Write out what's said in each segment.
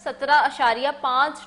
17.5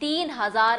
3,000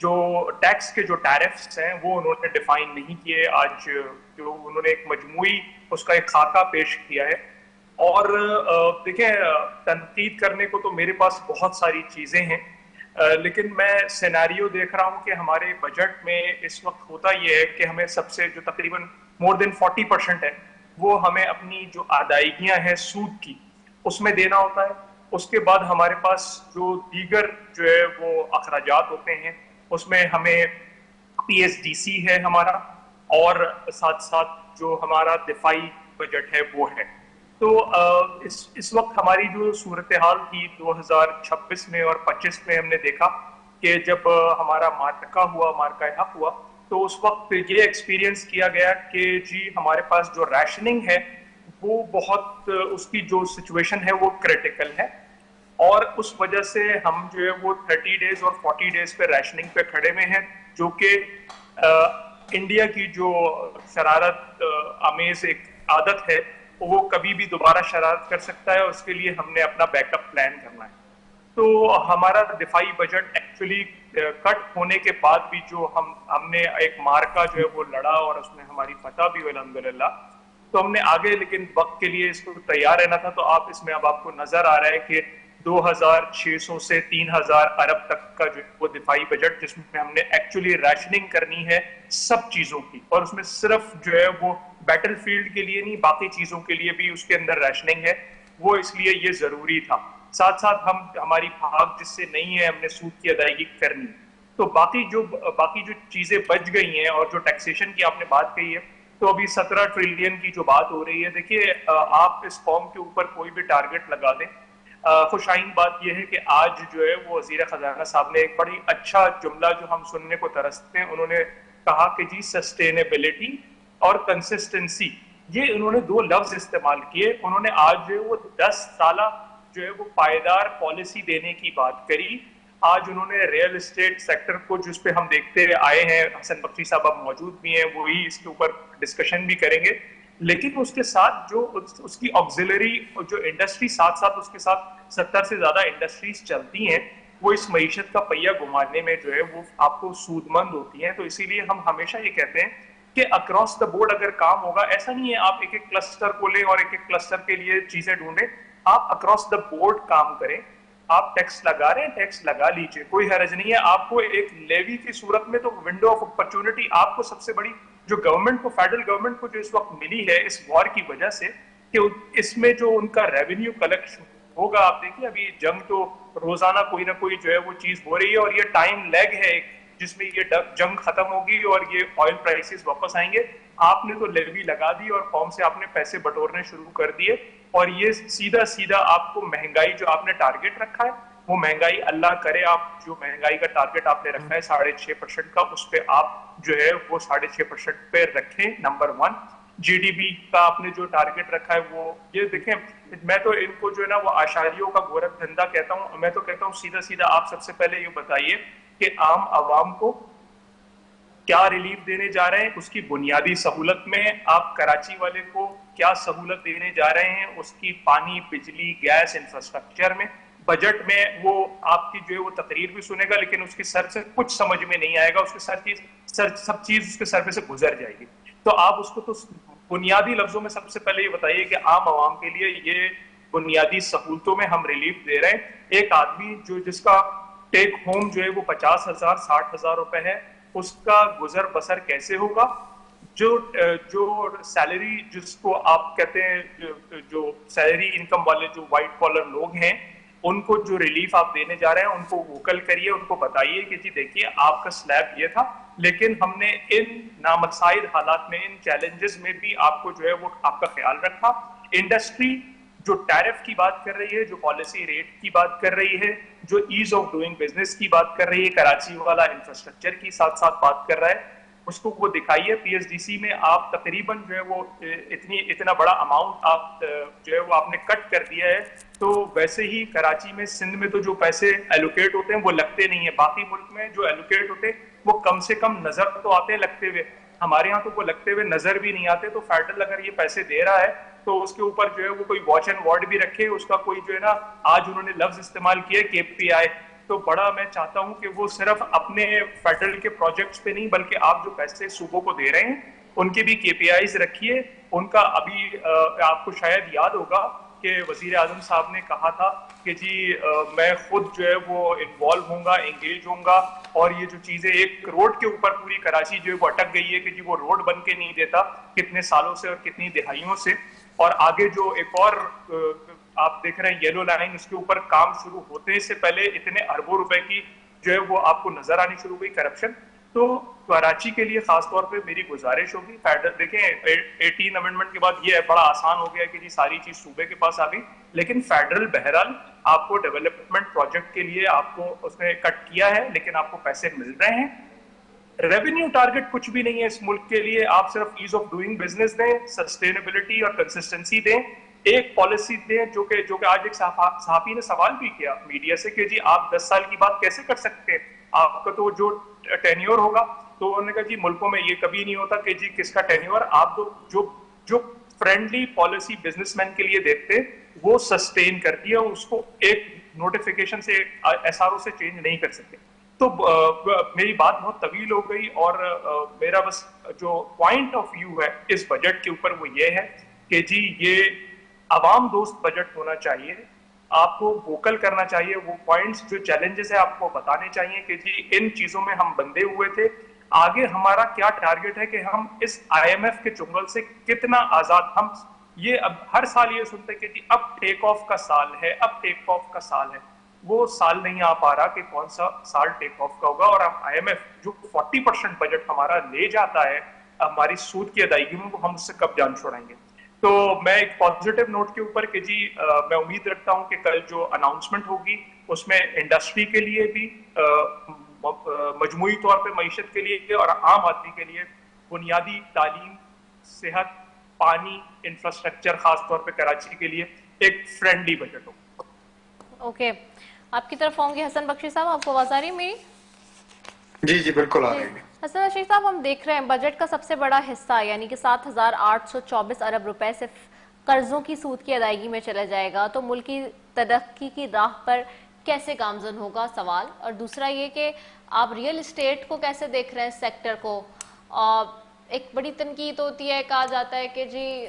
جو ٹیکس کے جو ٹیرفس ہیں وہ انہوں نے ڈیفائن نہیں کیے. آج جو انہوں نے ایک مجموعی اس کا ایک خاکہ پیش کیا ہے. اور دیکھیں تنقید کرنے کو تو میرے پاس بہت ساری چیزیں ہیں, لیکن میں سیناریو دیکھ رہا ہوں کہ ہمارے بجٹ میں اس وقت ہوتا یہ ہے کہ ہمیں سب سے جو تقریباً مور دین 40% ہے وہ ہمیں اپنی جو ادائیگیاں ہیں سود کی اس میں دینا ہوتا ہے. اس کے بعد ہمارے پاس جو دیگر جو ہے وہ اخراجات ہوتے ہیں اس میں ہمیں پی ایس ڈی سی ہے ہمارا, اور ساتھ ساتھ جو ہمارا دفاعی بجٹ ہے وہ ہے. تو اس وقت ہماری جو صورتحال تھی 2026 میں اور 25 میں ہم نے دیکھا کہ جب ہمارا مارکہ حق ہوا تو اس وقت یہ ایکسپیرینس کیا گیا کہ جی ہمارے پاس جو ریشننگ ہے وہ بہت اس کی جو سچویشن ہے وہ کریٹیکل ہے, اور اس وجہ سے ہم جو ہے وہ 30 ڈیز اور 40 ڈیز پہ ریشننگ پہ کھڑے ہوئے ہیں, جو کہ انڈیا کی جو شرارت آمیز ایک عادت ہے وہ کبھی بھی دوبارہ شرارت کر سکتا ہے, اور اس کے لیے ہم نے اپنا بیک اپ پلان کرنا ہے. تو ہمارا دفاعی بجٹ ایکچولی کٹ ہونے کے بعد بھی جو ہم نے ایک مارکا جو ہے وہ لڑا اور اس میں ہماری فتح بھی ہوئی الحمدللہ, تو ہم نے آگے لیکن وقت کے لیے اس کو تیار رہنا تھا. تو آپ اس میں اب آپ کو نظر آ رہا ہے کہ 2600 سے 3000 ارب تک کا جو وہ دفاعی بجٹ جس میں ہم نے ایکچولی ریشننگ کرنی ہے سب چیزوں کی, اور اس میں صرف جو ہے وہ بیٹل فیلڈ کے لیے نہیں باقی چیزوں کے لیے بھی اس کے اندر ریشننگ ہے, وہ اس لیے یہ ضروری تھا. ساتھ ساتھ ہماری بھاگ جس سے نہیں ہے ہم نے سود کی ادائیگی کرنی. تو باقی جو چیزیں بچ گئی ہیں, اور جو ٹیکسیشن کی آپ نے بات کہی ہے تو ابھی 17 ٹریلین کی جو بات ہو رہی ہے, دیکھیے آپ اس قوم کے اوپر کوئی بھی ٹارگٹ لگا دیں. خوش آئند بات یہ ہے کہ آج جو ہے وہ وزیر خزانہ صاحب نے ایک بڑی اچھا جملہ جو ہم سننے کو ترستے ہیں, انہوں نے کہا کہ جی سسٹینیبلٹی اور کنسسٹنسی, یہ انہوں نے 2 لفظ استعمال کیے. انہوں نے آج جو ہے وہ 10 سالہ جو ہے وہ پائیدار پالیسی دینے کی بات کری. آج انہوں نے ریئل اسٹیٹ سیکٹر کو جس پہ ہم دیکھتے آئے ہیں, حسن بخشی صاحب اب موجود بھی ہیں, وہی اس کے اوپر ڈسکشن بھی کریں گے, لیکن اس کے ساتھ جو اس کی آکسیلری جو انڈسٹری ساتھ ساتھ اس کے ساتھ 70 سے زیادہ انڈسٹریز چلتی ہیں, وہ اس معیشت کا پہیہ گھمانے میں جو ہے وہ آپ کو سود مند ہوتی ہیں. تو اسی لیے ہم ہمیشہ یہ کہتے ہیں کہ اکراس دا بورڈ اگر کام ہوگا, ایسا نہیں ہے آپ ایک کلسٹر کو لیں اور ایک کلسٹر کے لیے چیزیں ڈھونڈیں, آپ اکراس دا بورڈ کام کریں. آپ ٹیکس لگا رہے ہیں ٹیکس لگا لیجئے, کوئی حرج نہیں ہے. آپ کو ایک لیوی کی صورت میں تو ونڈو آف اپرچونٹی آپ کو سب سے بڑی جو گورنمنٹ کو فیڈرل گورنمنٹ کو جو اس وقت ملی ہے اس وار کی وجہ سے, کہ اس میں جو ان کا ریونیو کلیکشن ہوگا, آپ دیکھیے ابھی جنگ تو روزانہ کوئی نہ کوئی جو ہے وہ چیز ہو رہی ہے, اور یہ ٹائم لیگ ہے ایک جس میں یہ جنگ ختم ہوگی اور یہ آئل پرائسز واپس آئیں گے. آپ نے تو لیوی لگا دی اور قوم سے آپ نے پیسے بٹورنے شروع کر دیے, اور یہ سیدھا آپ کو مہنگائی جو آپ نے ٹارگٹ رکھا ہے وہ مہنگائی اللہ کرے آپ جو مہنگائی کا ٹارگٹ آپ نے رکھا ہے 6.5% کا, اس پہ آپ جو ہے وہ 6.5% پہ رکھیں. نمبر 1, جی ڈی پی کا آپ نے جو ٹارگٹ رکھا ہے وہ یہ دیکھیں, میں تو ان کو جو ہے نا وہ آشاریوں کا گورکھ دھندا کہتا ہوں. میں تو کہتا ہوں سیدھا آپ سب سے پہلے یہ بتائیے کہ عام عوام کو کیا ریلیف دینے جا رہے ہیں, اس کی بنیادی سہولت میں آپ کراچی والے کو کیا سہولت دینے جا رہے ہیں, اس کی پانی بجلی گیس انفراسٹرکچر میں. بجٹ میں وہ آپ کی جو ہے وہ تقریر بھی سنے گا لیکن اس کی سر سے کچھ سمجھ میں نہیں آئے گا, اس کی سب چیز اس کے سر پہ سے گزر جائے گی. تو آپ اس کو تو بنیادی لفظوں میں سب سے پہلے یہ بتائیے کہ عام عوام کے لیے یہ بنیادی سہولتوں میں ہم ریلیف دے رہے ہیں. ایک آدمی جس کا ٹیک ہوم جو ہے وہ 50,000 60,000 روپے ہے, اس کا گزر بسر کیسے ہوگا. جو سیلری جس کو آپ کہتے ہیں جو سیلری انکم والے جو وائٹ کالر لوگ ہیں, ان کو جو ریلیف آپ دینے جا رہے ہیں ان کو ووکل کریے, ان کو بتائیے کہ جی دیکھیے آپ کا سلیب یہ تھا, لیکن ہم نے ان نامساعد حالات میں ان چیلنجز میں بھی آپ کو جو ہے وہ آپ کا خیال رکھا. انڈسٹری جو ٹیرف کی بات کر رہی ہے, جو پالیسی ریٹ کی بات کر رہی ہے, جو ایز آف ڈوئنگ بزنس کی بات کر رہی ہے, کراچی والا انفراسٹرکچر کی ساتھ ساتھ بات کر رہا ہے, اس کو وہ دکھائیے. پی ایس ڈی سی میں آپ تقریباً جو ہے وہ اتنا بڑا اماؤنٹ آپ جو ہے وہ آپ نے کٹ کر دیا ہے, تو ویسے ہی کراچی میں سندھ میں تو جو پیسے ایلوکیٹ ہوتے ہیں وہ لگتے نہیں ہیں. باقی ملک میں جو ایلوکیٹ ہوتے ہیں وہ کم سے کم نظر تو آتے ہیں لگتے ہوئے, ہمارے ہاں تو وہ لگتے ہوئے نظر بھی نہیں آتے. تو فیڈرل اگر یہ پیسے دے رہا ہے تو اس کے اوپر جو ہے وہ کوئی واچ اینڈ وارڈ بھی رکھے. اس کا کوئی جو ہے نا آج انہوں نے لفظ استعمال کیا کے پی آئی, تو بڑا میں چاہتا ہوں کہ وہ صرف اپنے فیڈرل کے پروجیکٹس پہ نہیں بلکہ آپ جو پیسے صوبوں کو دے رہے ہیں ان کی بھی KPIs رکھیے. ان کا ابھی آپ کو شاید یاد ہوگا کہ وزیر اعظم صاحب نے کہا تھا کہ جی میں خود جو ہے وہ انوالو ہوں گا, انگیج ہوں گا, اور یہ جو چیزیں ایک روڈ کے اوپر پوری کراچی جو ہے وہ اٹک گئی ہے کہ جی وہ روڈ بن کے نہیں دیتا کتنے سالوں سے اور کتنی دہائیوں سے, اور آگے جو ایک اور آپ دیکھ رہے ہیں یلو لائن, اس کے اوپر کام شروع ہوتے سے پہلے اتنے اربوں روپے کی جو ہے وہ آپ کو نظر آنی شروع ہوئی کرپشن. تو کراچی کے لیے خاص طور پہ میری گزارش ہوگی, دیکھیں 18 امینڈمنٹ کے بعد یہ بڑا آسان ہو گیا کہ جی ساری چیز صوبے کے پاس آ گئی, لیکن فیڈرل بہرحال آپ کو ڈیولپمنٹ پروجیکٹ کے لیے آپ کو اس نے کٹ کیا ہے لیکن آپ کو پیسے مل رہے ہیں. ریونیو ٹارگٹ کچھ بھی نہیں ہے اس ملک کے لیے, آپ صرف ایز آف ڈوئنگ بزنس دیں, سسٹینیبلٹی اور کنسسٹنسی دیں, ایک پالیسی دیں جو کہ آج ایک صحافی نے سوال بھی کیا میڈیا سے کہ جی آپ 10 سال کی بات کیسے کر سکتے ہیں, آپ کا تو جو ٹینیور ہوگا, تو انہوں نے کہا جی ملکوں میں یہ کبھی نہیں ہوتا کہ جی کس کا ٹینیور, آپ جو فرینڈلی پالیسی بزنس مین کے لیے دیکھتے وہ سسٹین کرتی ہے, اس کو ایک نوٹیفیکیشن سے SRO سے چینج نہیں کر سکتے. تو میری بات بہت طویل ہو گئی, اور میرا بس جو پوائنٹ آف ویو ہے اس بجٹ کے اوپر وہ یہ ہے کہ جی یہ عوام دوست بجٹ ہونا چاہیے, آپ کو ووکل کرنا چاہیے, وہ پوائنٹس جو چیلنجز ہیں آپ کو بتانے چاہیے کہ جی ان چیزوں میں ہم بندھے ہوئے تھے, آگے ہمارا کیا ٹارگٹ ہے کہ ہم اس IMF کے چنگل سے کتنا آزاد, ہم یہ اب ہر سال یہ سنتے کہ جی اب ٹیک آف کا سال ہے, اب ٹیک آف کا سال ہے, وہ سال نہیں آ پا رہا کہ کون سا سال ٹیک آف کا ہوگا, اور اب IMF جو 40% بجٹ ہمارا لے جاتا ہے ہماری سود کی ادائیگی میں, وہ ہم اس سے کب جان چھوڑائیں گے. تو میں ایک پازیٹیو نوٹ کے اوپر کہ جی میں امید رکھتا ہوں کہ کل جو اناؤنسمنٹ ہوگی اس میں انڈسٹری کے لیے بھی, مجموعی طور پہ معیشت کے لیے اور عام آدمی کے لیے بنیادی تعلیم, صحت, پانی, انفراسٹرکچر خاص طور پہ کراچی کے لیے ایک فرینڈلی بجٹ ہو. اوکے, آپ کی طرف ہوں گے حسن بخشی صاحب, آپ کو آواز آ رہی ہے میری؟ جی بالکل آ رہی ہے. حسن بخشی صاحب, ہم دیکھ رہے ہیں بجٹ کا سب سے بڑا حصہ یعنی کہ 7,824 ارب روپے صرف قرضوں کی سود کی ادائیگی میں چلا جائے گا, تو ملک کی ترقی کی راہ پر کیسے گامزن ہوگا سوال. اور دوسرا یہ کہ آپ ریئل اسٹیٹ کو کیسے دیکھ رہے ہیں سیکٹر کو. ایک بڑی تنقید ہوتی ہے, کہا جاتا ہے کہ جی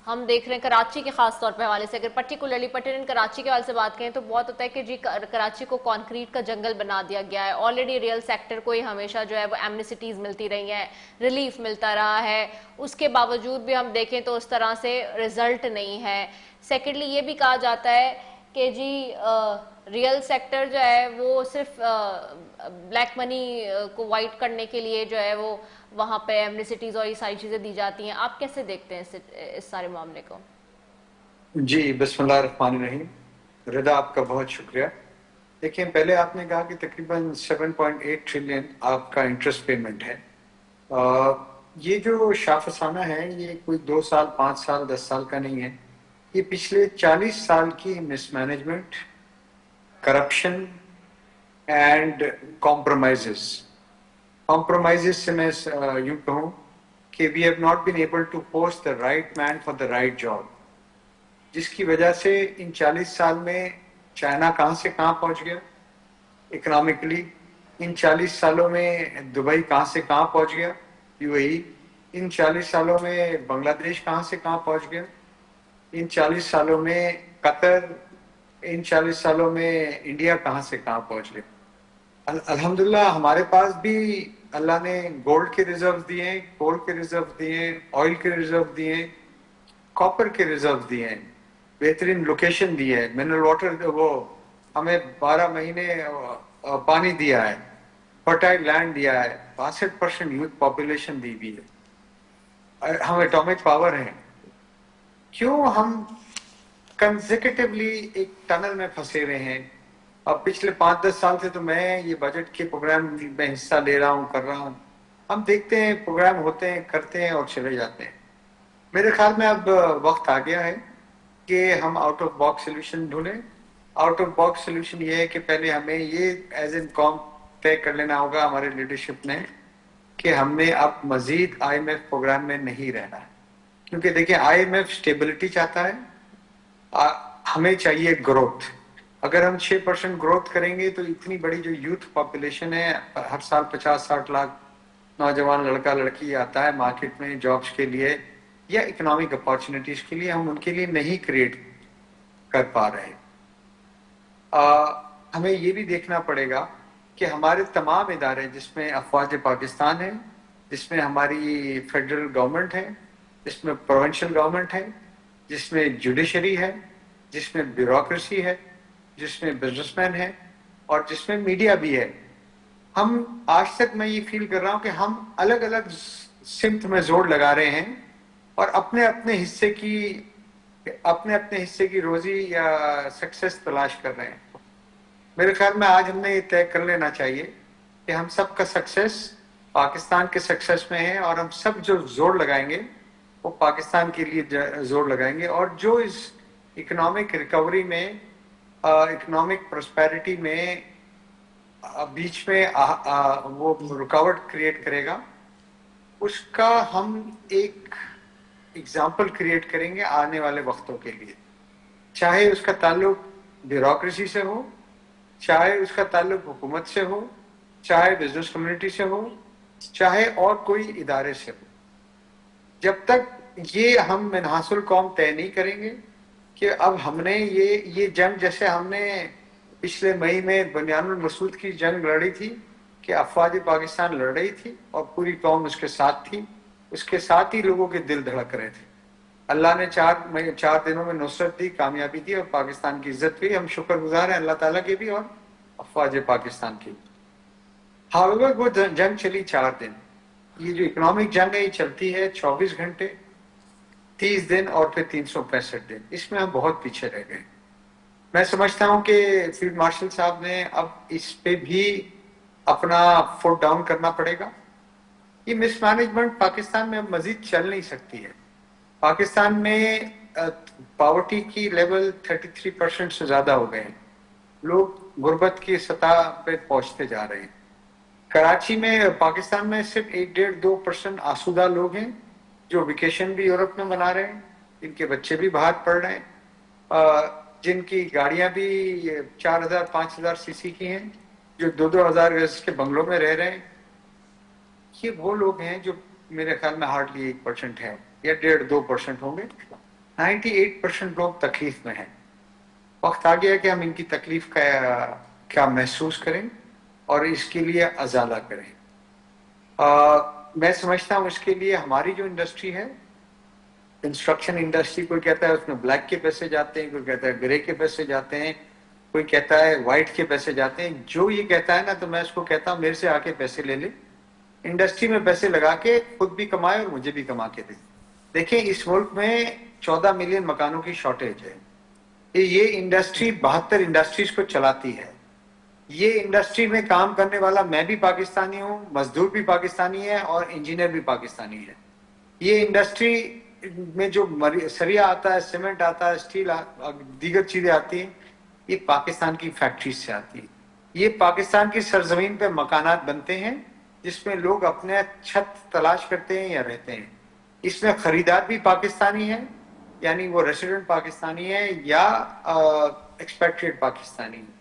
ہم دیکھ رہے ہیں کراچی کے خاص طور پہ حوالے سے, اگر پرٹیکولرلی پرٹیننٹ کراچی کے حوالے سے بات کریں تو بہت ہوتا ہے کہ جی کراچی کو کانکریٹ کا جنگل بنا دیا گیا ہے. آلریڈی ریئل سیکٹر کو ہی ہمیشہ جو ہے وہ ایمنسٹیز ملتی رہی ہیں, ریلیف ملتا رہا ہے, اس کے باوجود بھی ہم دیکھیں تو اس طرح سے رزلٹ نہیں ہے. سیکنڈلی یہ بھی کہا جاتا ہے کہ جی ریئل سیکٹر جو ہے وہ صرف بلیک منی کو وائٹ کرنے کے لیے جو ہے وہ وہاں پہ ایمنسٹیز اور یہ ساری چیزیں دی جاتی ہیں. آپ کیسے دیکھتے ہیں اس سارے معاملے کو؟ جی بسم اللہ الرحمن الرحیم. رضا آپ کا بہت شکریہ. دیکھیں پہلے آپ نے کہا کہ تقریباً 7.8 ٹریلین آپ کا انٹرسٹ پیمنٹ ہے. یہ جو شافسانہ ہے یہ کوئی 2 سال 5 سال 10 سال کا نہیں ہے, یہ پچھلے 40 سال کی mismanagement, corruption and compromises سے میں یوں کہوں کہ we have not been able to post the right man for the right job, جس کی وجہ سے ان 40 سال میں چائنا کہاں سے کہاں پہنچ گیا اکنامکلی, ان 40 سالوں میں دبئی کہاں سے کہاں پہنچ گیا UAE, ان 40 سالوں میں بنگلہ دیش کہاں سے کہاں پہنچ گیا, ان 40 سالوں میں قطر, ان 40 سالوں میں انڈیا کہاں سے کہاں پہنچ گیا. الحمدللہ ہمارے پاس بھی اللہ نے گولڈ کے ریزرو دیے ہیں, کول کے ریزرو دیے ہیں, آئل کے ریزرو دیے ہیں, کاپر کے ریزرو دیے ہیں, بہترین لوکیشن دی ہے, منرل واٹر وہ ہمیں 12 مہینے پانی دیا ہے, فرٹائل لینڈ دیا ہے, 62% یوتھ پاپولیشن دی ہوئی ہے, ہم ایٹامک پاور ہیں. کیوں ہم کنزیکٹیولی ایک ٹنل میں پھنسے ہوئے ہیں؟ اب پچھلے 5-10 سال سے تو میں یہ بجٹ کے پروگرام میں حصہ لے رہا ہوں, کر رہا ہوں. ہم دیکھتے ہیں پروگرام ہوتے ہیں, کرتے ہیں اور چلے جاتے ہیں. میرے خیال میں اب وقت آ گیا ہے کہ ہم آؤٹ آف باکس سولوشن ڈھونڈیں. آؤٹ آف باکس سولوشن یہ ہے کہ پہلے ہمیں یہ ایز این قوم طے کر لینا ہوگا ہمارے لیڈرشپ نے کہ ہم نے اب مزید IMF پروگرام میں نہیں رہنا ہے. کیونکہ دیکھیں IMF اسٹیبلٹی چاہتا ہے, ہمیں چاہیے گروتھ. اگر ہم 6% گروتھ کریں گے تو اتنی بڑی جو یوتھ پاپولیشن ہے، ہر سال 50-60 لاکھ نوجوان لڑکا لڑکی آتا ہے مارکیٹ میں جابس کے لیے یا اکنامک اپارچونیٹیز کے لیے، ہم ان کے لیے نہیں کریٹ کر پا رہے. ہمیں یہ بھی دیکھنا پڑے گا کہ ہمارے تمام ادارے جس میں افواج پاکستان ہے، جس میں ہماری فیڈرل گورنمنٹ ہے، جس میں پروونشل گورنمنٹ ہے، جس میں جوڈیشری ہے، جس میں بیوروکریسی ہے، جس میں بزنس مین ہے اور جس میں میڈیا بھی ہے، ہم آج تک میں یہ فیل کر رہا ہوں کہ ہم الگ الگ سمت میں زور لگا رہے ہیں اور اپنے اپنے حصے کی روزی یا سکسیس تلاش کر رہے ہیں. میرے خیال میں آج ہم نے یہ طے کر لینا چاہیے کہ ہم سب کا سکسیس پاکستان کے سکسیس میں ہے اور ہم سب جو زور لگائیں گے وہ پاکستان کے لیے زور لگائیں گے، اور جو اس اکنامک ریکوری میں، اکنامک پراسپیرٹی میں بیچ میں وہ رکاوٹ کریٹ کرے گا، اس کا ہم ایک ایگزامپل کریٹ کریں گے آنے والے وقتوں کے لیے. چاہے اس کا تعلق بیوروکریسی سے ہو، چاہے اس کا تعلق حکومت سے ہو، چاہے بزنس کمیونٹی سے ہو، چاہے اور کوئی ادارے سے ہو. جب تک یہ ہم منحاص القوم طے نہیں کریں گے کہ اب ہم نے یہ جنگ، جیسے ہم نے پچھلے مئی میں بنیان المسود کی جنگ لڑی تھی کہ افواج پاکستان لڑ رہی تھی اور پوری قوم اس کے ساتھ تھی، اس کے ساتھ ہی لوگوں کے دل دھڑک رہے تھے. اللہ نے 4 دنوں میں نصرت دی، کامیابی دی اور پاکستان کی عزت ہوئی. ہم شکر گزار ہیں اللہ تعالیٰ کے بھی اور افواج پاکستان کی. ہاویور وہ جنگ چلی 4 دن. یہ جو اکنامک جنگ ہے یہ چلتی ہے 24 گھنٹے، 30 دن اور پھر 365 دن. اس میں ہم بہت پیچھے رہ گئے. میں سمجھتا ہوں کہ فیلڈ مارشل صاحب نے اب اس پہ بھی اپنا فٹ ڈاؤن کرنا پڑے گا. یہ مس مینجمنٹ پاکستان میں اب مزید چل نہیں سکتی ہے. پاکستان میں پاورٹی کی لیول 33% سے زیادہ ہو گئے ہیں. لوگ غربت کی سطح پہ پہنچتے جا رہے ہیں. کراچی میں، پاکستان میں صرف 1.5-2% آسودہ لوگ ہیں جو ویکیشن بھی یورپ میں منا رہے ہیں، جن کے بچے بھی باہر پڑھ رہے ہیں، جن کی گاڑیاں بھی 4,000-5,000 سی سی کی ہیں، جو 2,000 گز کے بنگلوں میں رہ رہے ہیں. یہ وہ لوگ ہیں جو میرے خیال میں ہارڈلی 1% ہے یا 1.5-2% ہوں گے. 98% لوگ تکلیف میں ہیں. وقت آ گیا کہ ہم ان کی تکلیف کا کیا محسوس کریں اور اس کے لیے ازالہ کریں. میں سمجھتا ہوں اس کے لیے ہماری جو انڈسٹری ہے، کنسٹرکشن انڈسٹری، کوئی کہتا ہے اس میں بلیک کے پیسے جاتے ہیں، کوئی کہتا ہے گرے کے پیسے جاتے ہیں، کوئی کہتا ہے وائٹ کے پیسے جاتے ہیں. جو یہ کہتا ہے نا، تو میں اس کو کہتا ہوں میرے سے آ کے پیسے لے لے، انڈسٹری میں پیسے لگا کے خود بھی کمائے اور مجھے بھی کما کے دے. دیکھیں اس ملک میں 14 ملین مکانوں کی شارٹیج ہے. یہ انڈسٹری 72 انڈسٹریز کو چلاتی ہے. یہ انڈسٹری میں کام کرنے والا میں بھی پاکستانی ہوں، مزدور بھی پاکستانی ہے اور انجینئر بھی پاکستانی ہے. یہ انڈسٹری میں جو سریا آتا ہے، سیمنٹ آتا ہے، اسٹیل، دیگر چیزیں آتی ہیں، یہ پاکستان کی فیکٹریز سے آتی ہیں. یہ پاکستان کی سرزمین پہ مکانات بنتے ہیں جس میں لوگ اپنے چھت تلاش کرتے ہیں یا رہتے ہیں. اس میں خریدار بھی پاکستانی ہے، یعنی وہ ریسیڈنٹ پاکستانی ہے یا ایکسپیکٹریٹ پاکستانی ہے.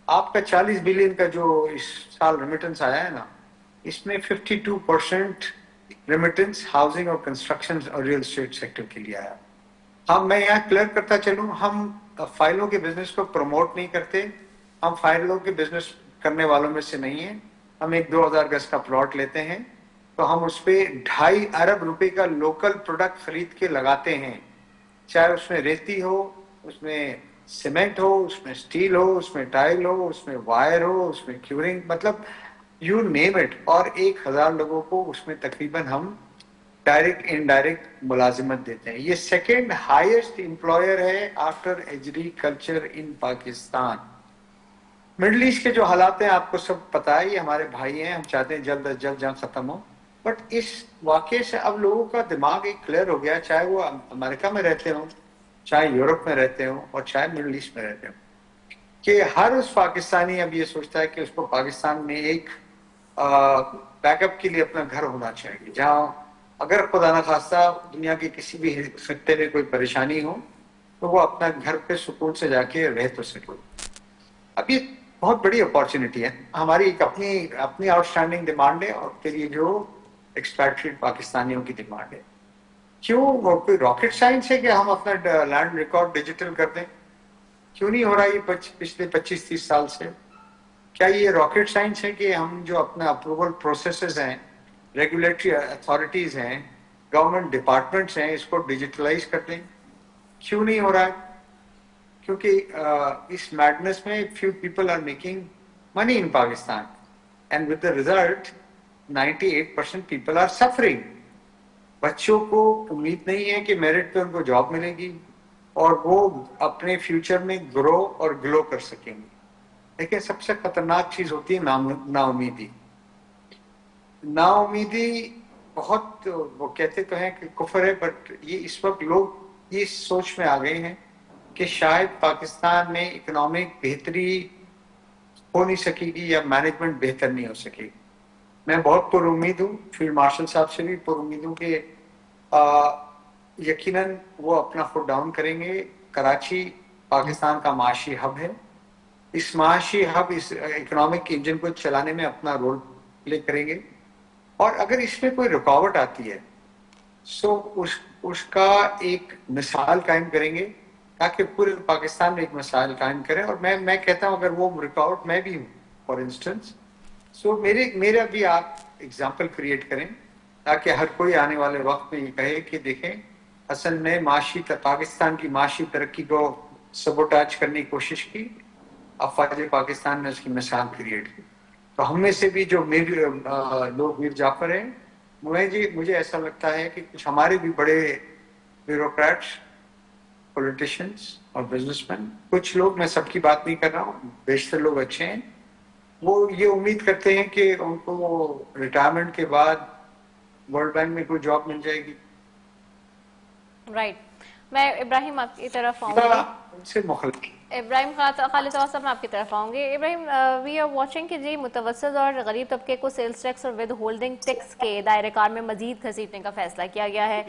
آپ کا 40 بلین کا جو اس سال ریمیٹنس آیا ہے نا، اس میں 52% ریمیٹنس ہاؤسنگ اور کنسٹرکشن اور ریئل اسٹیٹ سیکٹر کے لیے آیا. میں یہاں کلیئر کرتا چلوں، ہم فائلوں کے بزنس کو پروموٹ نہیں کرتے. ہم فائلوں کے بزنس کرنے والوں میں سے نہیں ہیں. ہم ایک 2,000 گز کا پلاٹ لیتے ہیں تو ہم اس پہ 2.5 ارب روپے کا لوکل پروڈکٹ خرید کے لگاتے ہیں، چاہے اس میں ریتی ہو، اس میں سیمنٹ ہو، اس میں اسٹیل ہو، اس میں ٹائل ہو، اس میں وائر ہو، اس میں کیورنگ، مطلب یو نیم اٹ. اور 1,000 لوگوں کو اس میں تقریباً ہم ڈائریکٹ انڈائریکٹ ملازمت دیتے ہیں. یہ سیکنڈ ہائیسٹ امپلائر ہے آفٹر ایگریکلچر ان پاکستان. مڈل ایسٹ کے جو حالات ہیں آپ کو سب پتا ہے، یہ ہمارے بھائی ہیں، ہم چاہتے ہیں جلد از جلد جنگ ختم ہو. بٹ اس واقعے سے اب لوگوں کا دماغ ایک کلیئر ہو گیا، چاہے وہ امریکہ میں رہتے ہوں، چاہے یورپ میں رہتے ہوں اور چاہے مڈل ایسٹ میں رہتے ہوں، کہ ہر اس پاکستانی اب یہ سوچتا ہے کہ اس کو پاکستان میں ایک بیک اپ کے لیے اپنا گھر ہونا چاہیے، جہاں اگر خدا نخواستہ دنیا کے کسی بھی خطے میں کوئی پریشانی ہو تو وہ اپنا گھر پہ سکون سے جا کے رہ تو سکے. اب یہ بہت بڑی اپارچونیٹی ہے. ہماری ایک اپنی آؤٹ اسٹینڈنگ ڈیمانڈ ہے اور کے لیے جو ایکسپیکٹڈ پاکستانیوں کی ڈیمانڈ ہے. کیوں کوئی راکٹ سائنس ہے کہ ہم اپنا لینڈ ریکارڈ ڈیجیٹل کر دیں؟ کیوں نہیں ہو رہا یہ پچھلے 25-30 سال سے؟ کیا یہ راکٹ سائنس ہے کہ ہم جو اپنا اپروول پروسیسز ہیں، ریگولیٹری اتھارٹیز ہیں، گورنمنٹ ڈپارٹمنٹس ہیں، اس کو ڈیجیٹلائز کر دیں؟ کیوں نہیں ہو رہا ہے؟ کیونکہ اس میڈنس میں few people are making money in Pakistan and with the result 98% people are suffering. بچوں کو امید نہیں ہے کہ میرٹ پہ ان کو جاب ملے گی اور وہ اپنے فیوچر میں گرو اور گلو کر سکیں گے. لیکن سب سے خطرناک چیز ہوتی ہے نا امیدی. نا امیدی بہت، وہ کہتے تو ہیں کہ کفر ہے، بٹ یہ اس وقت لوگ یہ سوچ میں آ گئے ہیں کہ شاید پاکستان میں اکنامک بہتری ہو نہیں سکے گی یا مینجمنٹ بہتر نہیں ہو سکے گی. میں بہت پر امید ہوں، فیلڈ مارشل صاحب سے بھی پر امید ہوں کہ یقیناً وہ اپنا فٹ ڈاؤن کریں گے. کراچی پاکستان کا معاشی ہب ہے. اس معاشی ہب اس اکنامک انجن کو چلانے میں اپنا رول پلے کریں گے، اور اگر اس میں کوئی رکاوٹ آتی ہے سو اس کا ایک مثال قائم کریں گے تاکہ پورے پاکستان میں ایک مثال قائم کریں. اور میں کہتا ہوں اگر وہ رکاوٹ میں بھی ہوں فار انسٹنس، سو میرا بھی آپ ایگزامپل کریٹ کریں تاکہ ہر کوئی آنے والے وقت میں یہ کہے کہ دیکھیں حسن نے پاکستان کی معاشی ترقی کو سبوٹاج کرنے کی کوشش کی، افواج پاکستان نے اس کی مثال کریٹ کی. تو ہم میں سے بھی جو لوگ میر جعفر ہیں، مجھے ایسا لگتا ہے کہ کچھ ہمارے بھی بڑے بیوروکریٹس، پولیٹیشنس اور بزنس مین، کچھ لوگ، میں سب کی بات نہیں کر رہا ہوں، بیشتر لوگ اچھے ہیں، وہ یہ امید کرتے ہیں کہ ان کو ریٹائرمنٹ کے بعد ورلڈ بینک میں کوئی جاب مل جائے گی. رائٹ. میں ابراہیم آپ کی طرف آؤں گی. ان سے مخالف ابراہیم خالد صاحب میں آپ کی طرف آؤں گے. ابراہیم، وی آر واچنگ کہ جی متوسط اور غریب طبقے کو سیلز ٹیکس اور ود ہولڈنگ ٹیکس کے دائرہ کار میں مزید گھسیٹنے کا فیصلہ کیا گیا ہے.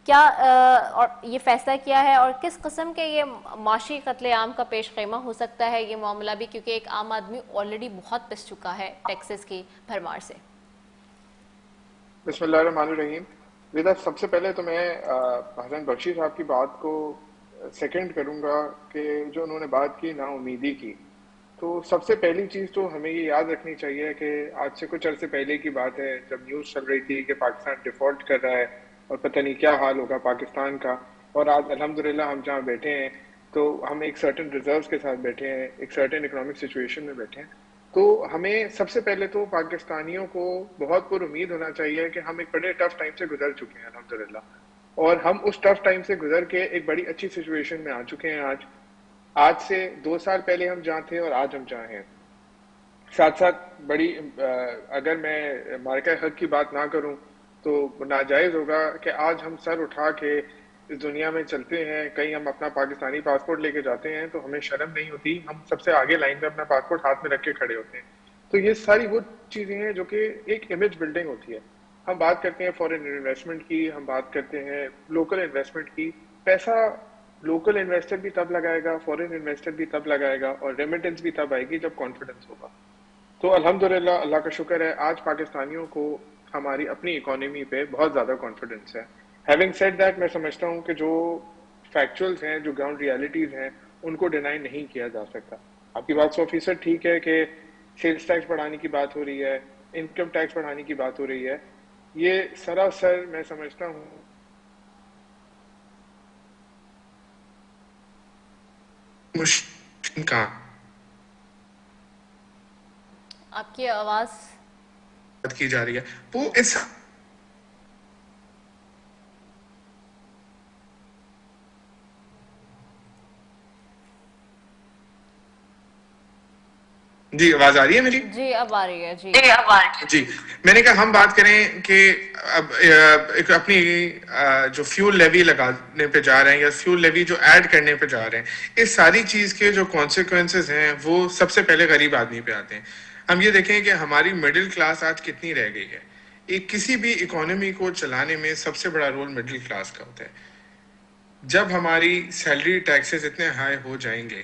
کیا اور یہ فیصلہ کیا ہے اور کس قسم کے یہ معاشی قتل عام کا پیش خیمہ ہو سکتا ہے یہ معاملہ بھی، کیونکہ ایک عام آدمی آلریڈی بہت پس چکا ہے ٹیکسز کی بھرمار سے. بسم اللہ الرحمن الرحیم. ویدا، سب سے پہلے تو میں حسن بخشی صاحب کی بات کو سیکنڈ کروں گا کہ جو انہوں نے بات کی نا امیدی کی، تو سب سے پہلی چیز تو ہمیں یہ یاد رکھنی چاہیے کہ آج سے کچھ عرصے پہلے کی بات ہے جب نیوز چل رہی تھی کہ پاکستان ڈیفالٹ کر رہا ہے اور پتہ نہیں کیا حال ہوگا پاکستان کا، اور آج الحمدللہ ہم جہاں بیٹھے ہیں تو ہم ایک سرٹن ریزروز کے ساتھ بیٹھے ہیں، ایک سرٹن اکنامک سچویشن میں بیٹھے ہیں. تو ہمیں سب سے پہلے تو پاکستانیوں کو بہت پر امید ہونا چاہیے کہ ہم ایک بڑے ٹف ٹائم سے گزر چکے ہیں الحمدللہ، اور ہم اس ٹف ٹائم سے گزر کے ایک بڑی اچھی سچویشن میں آ چکے ہیں. آج سے 2 سال پہلے ہم جہاں تھے اور آج ہم جہاں ہیں. ساتھ ساتھ بڑی اگر میں مارکہ حق کی بات نہ کروں تو ناجائز ہوگا کہ آج ہم سر اٹھا کے اس دنیا میں چلتے ہیں، کہیں ہم اپنا پاکستانی پاسپورٹ لے کے جاتے ہیں تو ہمیں شرم نہیں ہوتی، ہم سب سے آگے لائن میں اپنا پاسپورٹ ہاتھ میں رکھ کے کھڑے ہوتے ہیں. تو یہ ساری وہ چیزیں ہیں جو کہ ایک امیج بلڈنگ ہوتی ہے. ہم بات کرتے ہیں فارن انویسٹمنٹ کی، ہم بات کرتے ہیں لوکل انویسٹمنٹ کی. پیسہ لوکل انویسٹر بھی تب لگائے گا، فارن انویسٹر بھی تب لگائے گا، اور ریمیٹنس بھی تب آئے گی جب کانفیڈنس ہوگا. تو الحمدللہ اللہ کا شکر ہے آج پاکستانیوں کو ہماری اپنی اکانومی پہ بہت زیادہ کانفیڈنس ہے. ہیونگ سیڈ دیٹ، میں سمجھتا ہوں کہ جو فیکچولز ہیں، جو گراؤنڈ ریالٹیز ہیں، ان کو ڈینائی نہیں کیا جا سکتا. آپ کی بات 100% ٹھیک ہے کہ سیلز ٹیکس بڑھانے کی بات ہو رہی ہے، انکم ٹیکس بڑھانے کی بات ہو رہی ہے. یہ سراسر میں سمجھتا ہوں مشکل کا. آپ کی آواز کی جا رہی ہے وہ اس جی آواز آ رہی ہے میری؟ جی اب آ رہی ہے. جی میں نے کہا ہم بات کریں کہ اب اپنی جو فیول لیوی لگانے پہ جا رہے ہیں یا فیول لیوی جو ایڈ کرنے پہ جا رہے ہیں، اس ساری چیز کے جو کانسیکوینسز ہیں وہ سب سے پہلے غریب آدمی پہ آتے ہیں. ہم یہ دیکھیں کہ ہماری مڈل کلاس آج کتنی رہ گئی ہے. ایک کسی بھی اکانومی کو چلانے میں سب سے بڑا رول مڈل کلاس کا ہوتا ہے. جب ہماری سیلری ٹیکسز اتنے ہائی ہو جائیں گے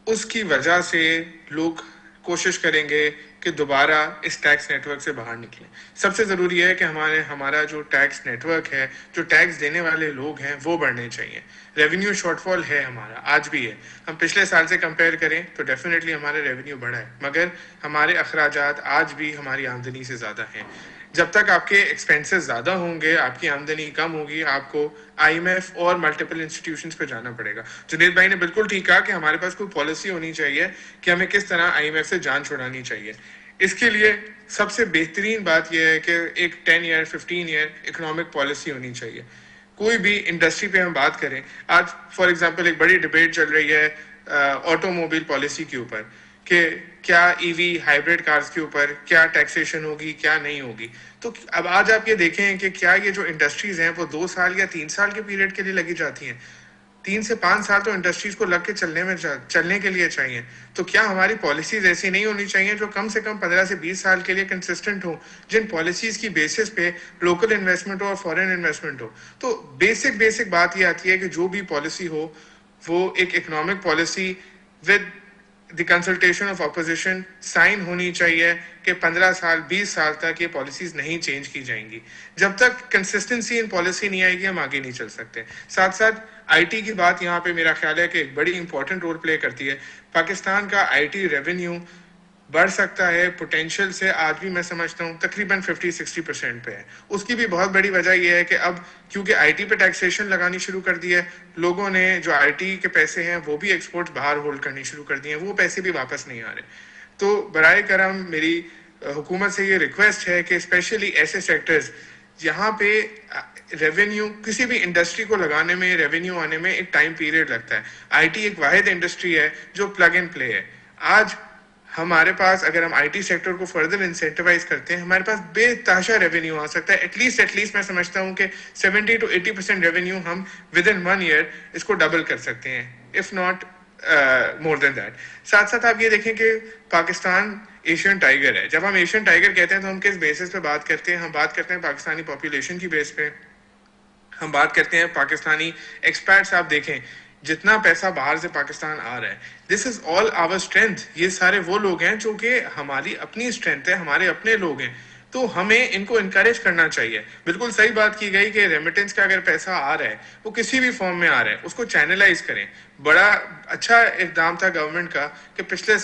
اس کی وجہ سے لوگ کوشش کریں گے کہ دوبارہ اس ٹیکس نیٹ ورک سے باہر نکلیں. سب سے ضروری ہے کہ ہمارا جو ٹیکس نیٹ ورک ہے, جو ٹیکس دینے والے لوگ ہیں, وہ بڑھنے چاہیے. ریونیو شارٹ فال ہے ہمارا, آج بھی ہے. ہم پچھلے سال سے کمپیئر کریں تو ڈیفینیٹلی ہمارا ریونیو بڑھا ہے, مگر ہمارے اخراجات آج بھی ہماری آمدنی سے زیادہ ہیں. جب تک آپ کے ایکسپینسز زیادہ ہوں گے, آپ کی آمدنی کم ہوگی, آپ کو آئی ایم ایف اور ملٹیپل انسٹیٹیوشنز پہ جانا پڑے گا. جنید بھائی نے بالکل ٹھیک کہا کہ ہمارے پاس کوئی پالیسی ہونی چاہیے کہ ہمیں کس طرح آئی ایم ایف سے جان چھڑانی چاہیے. اس کے لیے سب سے بہترین بات یہ ہے کہ ایک 10 ایئر 15 ایئر اکنامک پالیسی ہونی چاہیے. کوئی بھی انڈسٹری پہ ہم بات کریں, آج فار ایگزامپل ایک بڑی ڈبیٹ چل رہی ہے آٹو موبائل پالیسی کے اوپر کہ کیا ای وی ہائیبریڈ کارز کے اوپر کیا ٹیکسیشن ہوگی, کیا نہیں ہوگی. تو اب آج آپ یہ دیکھیں کہ کیا یہ جو انڈسٹریز ہیں وہ 2 سال یا 3 سال کے پیریڈ کے لیے لگی جاتی ہیں. 3 سے 5 سال تو انڈسٹریز کو لگ کے چلنے کے لیے چاہیے. تو کیا ہماری پالیسیز ایسی نہیں ہونی چاہیے جو کم سے کم 15 سے 20 سال کے لیے کنسسٹنٹ ہوں, جن پالیسیز کی بیسس پہ لوکل انویسٹمنٹ ہو اور فورن انویسٹمنٹ ہو. تو بیسک بات یہ آتی ہے کہ جو بھی پالیسی ہو وہ ایک economic policy with the consultation of opposition sign ہونی چاہیے کہ 15 سال 20 سال تک یہ پالیسیز نہیں چینج کی جائیں گی. جب تک کنسسٹنسی ان پالیسی نہیں آئے گی ہم آگے نہیں چل سکتے. ساتھ ساتھ آئی ٹی کی بات یہاں پہ میرا خیال ہے کہ ایک بڑی امپورٹنٹ رول پلے کرتی ہے. پاکستان کا آئی ٹی ریونیو بڑھ سکتا ہے پوٹینشیل سے, آج بھی میں سمجھتا ہوں تقریباً 50-60% پہ ہے. اس کی بھی بہت بڑی وجہ یہ ہے کہ اب کیونکہ آئی ٹی پہ ٹیکسیشن لگانی شروع کر دی ہے, لوگوں نے جو آئی ٹی کے پیسے ہیں وہ بھی ایکسپورٹ باہر ہولڈ کرنی شروع کر دی ہیں, وہ پیسے بھی واپس نہیں آ رہے. تو برائے کرم میری حکومت سے یہ ریکویسٹ ہے کہ اسپیشلی ایسے سیکٹرز جہاں پہ ریونیو کسی بھی انڈسٹری کو لگانے میں, ریونیو آنے میں ایک ٹائم پیریڈ لگتا ہے. آئی ٹی ایک واحد انڈسٹری ہے جو پلگ اینڈ پلے ہے. آج ہمارے پاس اگر ہم آئی ٹی سیکٹر کو فردر انسینٹیوائز کرتے ہیں ہمارے پاس بے تحاشا ریونیو آ سکتا ہے. ایٹ لیسٹ میں سمجھتا ہوں کہ 70-80% ریونیو ہم ود ان 1 ایئر اس کو ڈبل کر سکتے ہیں, if not more than that. ساتھ ساتھ آپ یہ دیکھیں کہ پاکستان ایشین ٹائیگر ہے. جب ہم ایشین ٹائیگر کہتے ہیں تو ہم کس بیسس پہ بات کرتے ہیں؟ ہم بات کرتے ہیں پاکستانی پاپولیشن کی بیس پہ, ہم بات کرتے ہیں پاکستانی ایکسپیرٹس. آپ دیکھیں جتنا پیسہ باہر سے پاکستان آ رہا ہے, دس از آل آور اسٹرینتھ. یہ سارے وہ لوگ ہیں جو کہ ہماری اپنی اسٹرینتھ ہے, ہمارے اپنے لوگ ہیں. تو ہمیں ان کو انکریج کرنا چاہیے. بالکل صحیح بات کی گئی کہ ریمیٹنس کا اگر پیسہ آ رہا ہے وہ کسی بھی فارم میں آ رہا ہے اس کو چینلائز کریں. بڑا اچھا اقدام تھا گورنمنٹ کا کہ پچھلے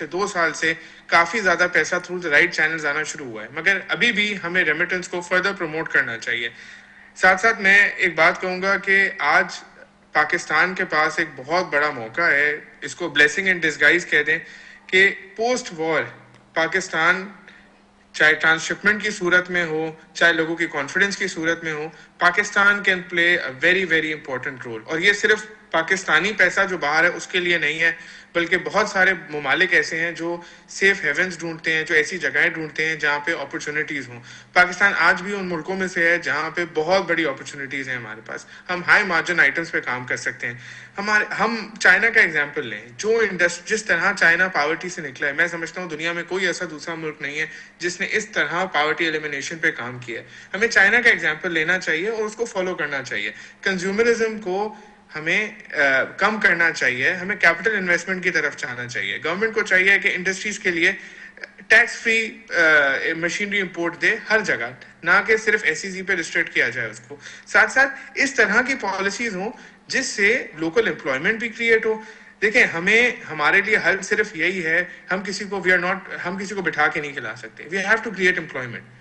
2 سال سے کافی زیادہ پیسہ تھرو دا رائٹ چینلز آنا شروع ہوا ہے, مگر ابھی بھی ہمیں ریمیٹنس کو فردر پروموٹ کرنا چاہیے. ساتھ ساتھ میں ایک بات کہوں گا کہ آج پاکستان کے پاس ایک بہت بڑا موقع ہے, اس کو بلیسنگ ان ڈسگائز کہہ دیں, کہ پوسٹ وار پاکستان چاہے ٹرانسشپمنٹ کی صورت میں ہو چاہے لوگوں کی کانفیڈنس کی صورت میں ہو, Pakistan can play a very very important role. اور یہ صرف پاکستانی پیسہ جو باہر ہے اس کے لیے نہیں ہے, بلکہ بہت سارے ممالک ایسے ہیں جو سیف ہیونز ڈھونڈتے ہیں, جو ایسی جگہیں ڈھونڈتے ہیں جہاں پہ اپرچونیٹیز ہوں. پاکستان آج بھی ان ملکوں میں سے ہے جہاں پہ بہت بڑی اپرچونیٹیز ہیں ہمارے پاس. ہم ہائی مارجن آئٹمس پہ کام کر سکتے ہیں. ہم چائنا کا ایگزامپل لیں, جو جس طرح چائنا پاورٹی سے نکلا ہے, میں سمجھتا ہوں دنیا میں کوئی ایسا دوسرا ملک نہیں ہے جس نے اس طرح پاورٹی ایلیمینیشن پہ کام کیا ہے. ہمیں چائنا کا ایگزامپل لینا چاہیے اور اس کو فالو کرنا چاہیے. کنزیومرزم کو ہمیں کم کرنا چاہیے, ہمیں کیپٹل انویسٹمنٹ کی طرف جانا چاہیے. گورنمنٹ کو چاہیے کہ انڈسٹریز کے لیے ٹیکس فری مشینری امپورٹ دے ہر جگہ, نہ کہ صرف ایس ای زی پہ ریسٹرکٹ کیا جائے اس کو. ساتھ ساتھ اس طرح کی پالیسیز ہوں جس سے لوکل امپلائمنٹ بھی کریٹ ہو. دیکھیں ہمارے لیے حل صرف یہی ہے, ہم کسی کو بٹھا کے نہیں کھلا سکتے. We have to create employment.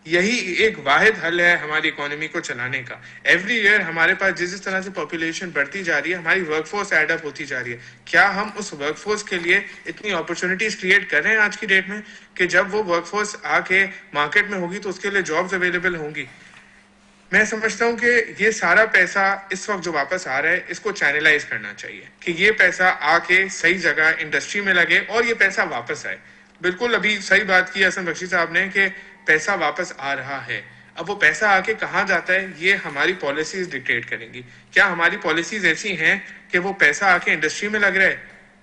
یہی ایک واحد حل ہے ہماری اکانومی کو چلانے کا. ایوری ایئر ہمارے پاس جس طرح سے پاپولیشن بڑھتی جا رہی ہے, ہماری ورک فورس ایڈ اپ ہوتی جا رہی ہے. کیا ہم اس ورک فورس کے لیے اتنی اپرچونیٹیز کریٹ کر رہے ہیں آج کی ڈیٹ میں کہ جب وہ ورک فورس آ کے مارکیٹ میں ہوگی تو اس کے لیے جابز اویلیبل ہوں گی؟ میں سمجھتا ہوں کہ یہ سارا پیسہ اس وقت جو واپس آ رہا ہے اس کو چینلائز کرنا چاہیے کہ یہ پیسہ آ کے صحیح جگہ انڈسٹری میں لگے اور یہ پیسہ واپس آئے. بالکل ابھی صحیح بات کی حسن بخشی صاحب نے کہ پیسہ واپس آ رہا ہے. اب وہ پیسہ آ کے کہاں جاتا ہے یہ ہماری پالیسیز ڈکٹیٹ کریں گی. کیا ہماری پالیسیز ایسی ہیں کہ وہ پیسہ آ کے انڈسٹری میں لگ رہا ہے,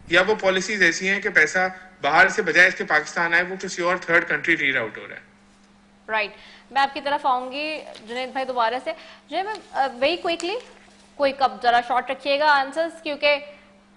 یا وہ پالیسیز ایسی ہیں کہ پیسہ باہر سے بجائے اس کے پاکستان آئے وہ کسی اور تھرڈ کنٹری ری آؤٹ ہو رہا ہے؟ رائٹ, میں آپ کی طرف آؤں گی جنید بھائی دوبارہ سے. جنید میں ویری کوئکلی کوئی کب ذرا شارٹ رکھیے گا آنسرز, کیونکہ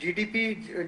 GDP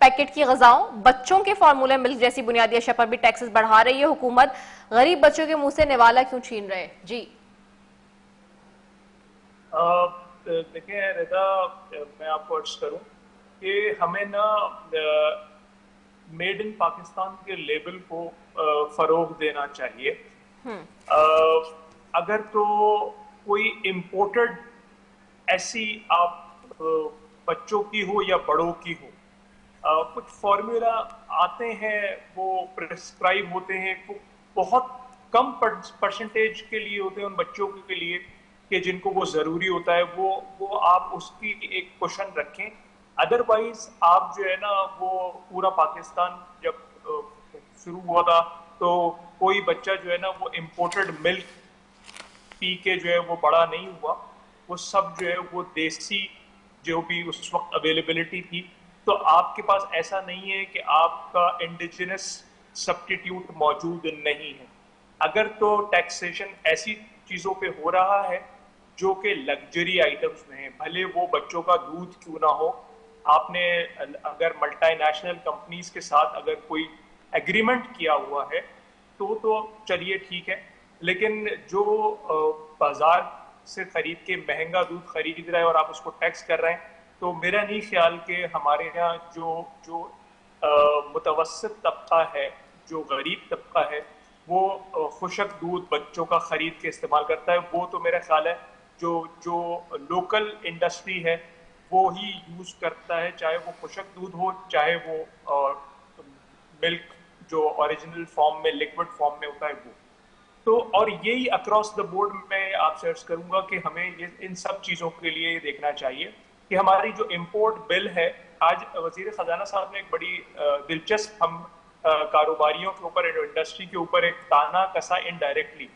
پیکٹ کی غذاؤں، بچوں کے فارمولہ ملک جیسی بنیادی اشیاء پر بھی ٹیکسز بڑھا رہی ہے حکومت، غریب بچوں کے منہ سے نوالا کیوں چھین رہے؟ جی دیکھیں رضا، میں آپ کو عرض کروں کہ ہمیں نا میڈ ان پاکستان کے لیبل کو فروغ دینا چاہیے. اگر تو کوئی امپورٹڈ ایسی آپ بچوں کی ہو یا بڑوں کی ہو، کچھ فارمولا آتے ہیں وہ پرسکرائب ہوتے ہیں، بہت کم پرسنٹیج کے لیے ہوتے ہیں ان بچوں کے لیے کہ جن کو وہ ضروری ہوتا ہے، وہ آپ اس کی ایک کوشن رکھیں. ادروائز آپ جو ہے نا وہ پورا پاکستان جب شروع ہوا تھا تو کوئی بچہ جو ہے نا وہ امپورٹڈ ملک پی کے جو ہے وہ بڑا نہیں ہوا، وہ سب جو ہے وہ دیسی جو بھی اس وقت اویلیبلٹی تھی. تو آپ کے پاس ایسا نہیں ہے کہ آپ کا انڈیجنس سبسٹیٹیوٹ موجود نہیں ہے. اگر تو ٹیکسیشن ایسی چیزوں پہ ہو رہا ہے جو کہ لگژری آئٹمس میں ہیں، بھلے وہ بچوں کا دودھ کیوں نہ ہو، آپ نے اگر ملٹی نیشنل کمپنیز کے ساتھ اگر کوئی ایگریمنٹ کیا ہوا ہے تو چلیے ٹھیک ہے، لیکن جو بازار سے خرید کے مہنگا دودھ خرید رہا ہے اور آپ اس کو ٹیکس کر رہے ہیں، تو میرا نہیں خیال کہ ہمارے یہاں جو متوسط طبقہ ہے، جو غریب طبقہ ہے، وہ خشک دودھ بچوں کا خرید کے استعمال کرتا ہے. وہ تو میرا خیال ہے جو لوکل انڈسٹری ہے وہ ہی یوز کرتا ہے، چاہے وہ خشک دودھ ہو، چاہے وہ ملک جو اوریجنل فارم میں لیکوڈ فارم میں ہوتا ہے وہ. تو اور یہی اکراس دا بورڈ میں آپ سے عرض کروں گا کہ ہمیں ان سب چیزوں کے لیے یہ دیکھنا چاہیے کہ ہماری جو امپورٹ بل ہے، آج وزیر خزانہ صاحب نے ایک بڑی دلچسپ ہم کاروباریوں کے اوپر، انڈسٹری کے اوپر ایک تانا کسا انڈائریکٹلی،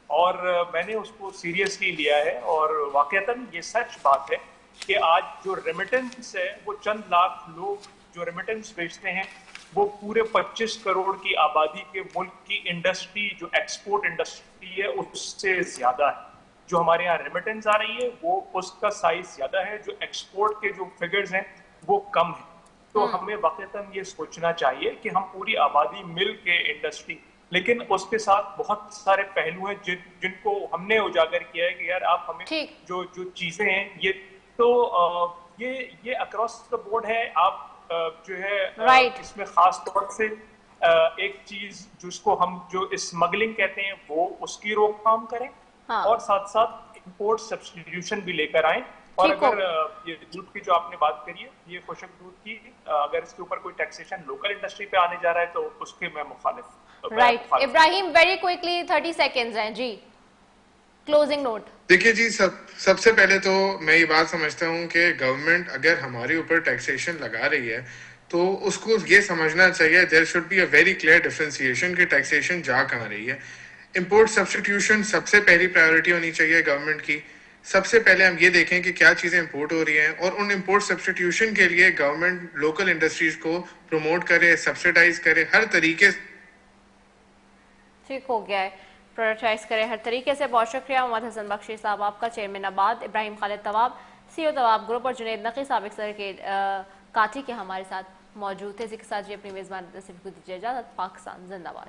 اور میں نے اس کو سیریسلی لیا ہے. اور واقعتاً یہ سچ بات ہے کہ آج جو ریمیٹنس ہے وہ چند لاکھ لوگ جو ریمیٹنس بیچتے ہیں وہ پورے 25 کروڑ کی آبادی کے ملک کی انڈسٹری جو ایکسپورٹ انڈسٹری ہے اس سے زیادہ ہے. جو ہمارے یہاں ریمیٹنس آ رہی ہے وہ اس کا سائز زیادہ ہے، جو ایکسپورٹ کے جو فگرز ہیں وہ کم ہیں. تو ہمیں واقعتاً یہ سوچنا چاہیے کہ ہم پوری آبادی مل کے انڈسٹری، لیکن اس کے ساتھ بہت سارے پہلو ہیں جن کو ہم نے اجاگر کیا ہے کہ یار آپ ہمیں جو چیزیں ہیں یہ تو یہ اکراس دا بورڈ ہے. آپ جو ہے اس میں خاص طور سے ایک چیز جس کو ہم جو اسمگلنگ کہتے ہیں وہ اس کی روک تھام کریں، اور ساتھ ساتھ امپورٹ سبسٹیٹیوشن بھی لے کر آئیں. اور اگر یہ دودھ کی جو آپ نے بات کری ہے، یہ خشک دودھ کی، اگر اس کے اوپر کوئی ٹیکسیشن لوکل انڈسٹری پہ آنے جا رہا ہے تو اس کے میں مخالف. رائٹ ابراہیم، ویری کوئکلی 30 سیکنڈز ہیں جی، کلوزنگ نوٹ. دیکھیے جی، سب سے پہلے تو میں یہ بات سمجھتا ہوں کہ گورنمنٹ اگر ہمارے اوپر ٹیکسیشن لگا رہی ہے تو اس کو یہ سمجھنا چاہیے there should be a very clear differentiation کہ ٹیکسیشن جا کہاں رہی ہے. امپورٹ سبسٹیٹیوشن سب سے پہلی پرائیورٹی ہونی چاہیے گورنمنٹ کی. سب سے پہلے ہم یہ دیکھیں کہ کیا چیزیں امپورٹ ہو رہی ہیں، اور ان امپورٹ سبسٹیٹیوشن کے لیے گورنمنٹ لوکل انڈسٹریز کو پروموٹ کرے، سبسیڈائز کرے، ہر طریقے سے. ٹھیک ہو گیا ہے، پرائورٹائز کرے ہر طریقے سے. بہت شکریہ محمد حسن بخشی صاحب آپ کا، چیئرمین آباد، ابراہیم خالد طواب CEO طواب گروپ، اور جنید نقی سابق صدر کے کاٹھی کے ہمارے ساتھ موجود تھے. اسی کے ساتھ اپنی میزبان سے دیجیے اجازت. پاکستان زندہ باد.